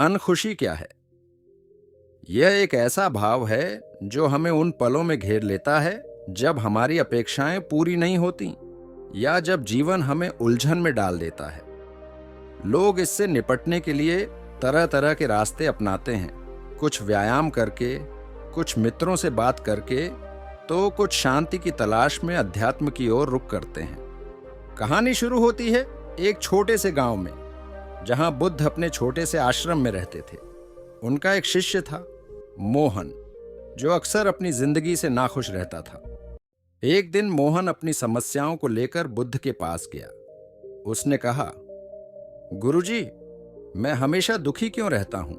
अनखुशी क्या है? यह एक ऐसा भाव है जो हमें उन पलों में घेर लेता है जब हमारी अपेक्षाएं पूरी नहीं होती या जब जीवन हमें उलझन में डाल देता है। लोग इससे निपटने के लिए तरह तरह के रास्ते अपनाते हैं, कुछ व्यायाम करके, कुछ मित्रों से बात करके, तो कुछ शांति की तलाश में अध्यात्म की ओर रुख करते हैं। कहानी शुरू होती है एक छोटे से गांव में, जहां बुद्ध अपने छोटे से आश्रम में रहते थे। उनका एक शिष्य था, मोहन, जो अक्सर अपनी जिंदगी से नाखुश रहता था। एक दिन मोहन अपनी समस्याओं को लेकर बुद्ध के पास गया। उसने कहा, गुरुजी, मैं हमेशा दुखी क्यों रहता हूं?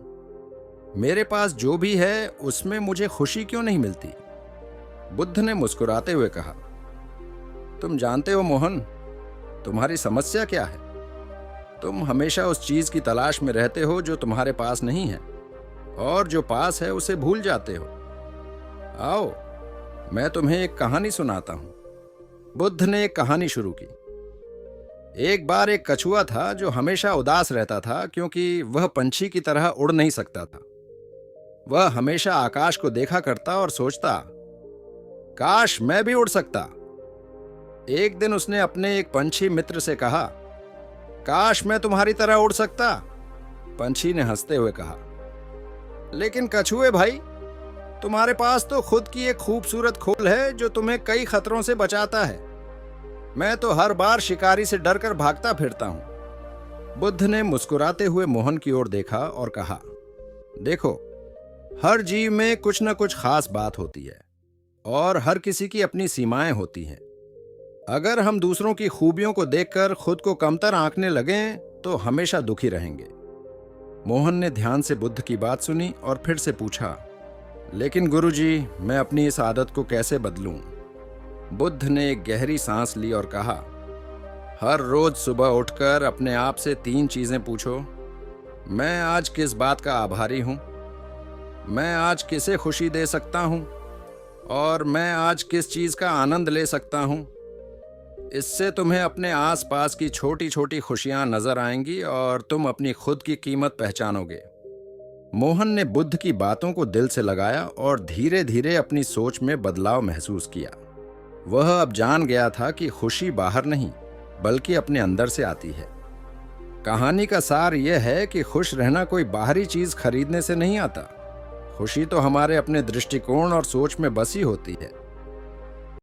मेरे पास जो भी है उसमें मुझे खुशी क्यों नहीं मिलती? बुद्ध ने मुस्कुराते हुए कहा, तुम जानते हो मोहन, तुम्हारी समस्या क्या है? तुम हमेशा उस चीज की तलाश में रहते हो जो तुम्हारे पास नहीं है, और जो पास है उसे भूल जाते हो। आओ, मैं तुम्हें एक कहानी सुनाता हूं। बुद्ध ने एक कहानी शुरू की। एक बार एक कछुआ था जो हमेशा उदास रहता था क्योंकि वह पंछी की तरह उड़ नहीं सकता था। वह हमेशा आकाश को देखा करता और सोचता, काश मैं भी उड़ सकता। एक दिन उसने अपने एक पंछी मित्र से कहा, काश मैं तुम्हारी तरह उड़ सकता। पंछी ने हंसते हुए कहा, लेकिन कछुए भाई, तुम्हारे पास तो खुद की एक खूबसूरत खोल है जो तुम्हें कई खतरों से बचाता है। मैं तो हर बार शिकारी से डरकर भागता फिरता हूं। बुद्ध ने मुस्कुराते हुए मोहन की ओर देखा और कहा, देखो, हर जीव में कुछ न कुछ खास बात होती है और हर किसी की अपनी सीमाएं होती हैं। अगर हम दूसरों की खूबियों को देखकर खुद को कमतर आंकने लगें तो हमेशा दुखी रहेंगे। मोहन ने ध्यान से बुद्ध की बात सुनी और फिर से पूछा, लेकिन गुरुजी, मैं अपनी इस आदत को कैसे बदलूं? बुद्ध ने एक गहरी सांस ली और कहा, हर रोज सुबह उठकर अपने आप से 3 चीजें पूछो। मैं आज किस बात का आभारी हूं? मैं आज किसे खुशी दे सकता हूं? और मैं आज किस चीज का आनंद ले सकता हूं? इससे तुम्हें अपने आसपास की छोटी छोटी खुशियां नजर आएंगी और तुम अपनी खुद की कीमत पहचानोगे। मोहन ने बुद्ध की बातों को दिल से लगाया और धीरे धीरे अपनी सोच में बदलाव महसूस किया। वह अब जान गया था कि खुशी बाहर नहीं बल्कि अपने अंदर से आती है। कहानी का सार यह है कि खुश रहना कोई बाहरी चीज खरीदने से नहीं आता। खुशी तो हमारे अपने दृष्टिकोण और सोच में बसी होती है।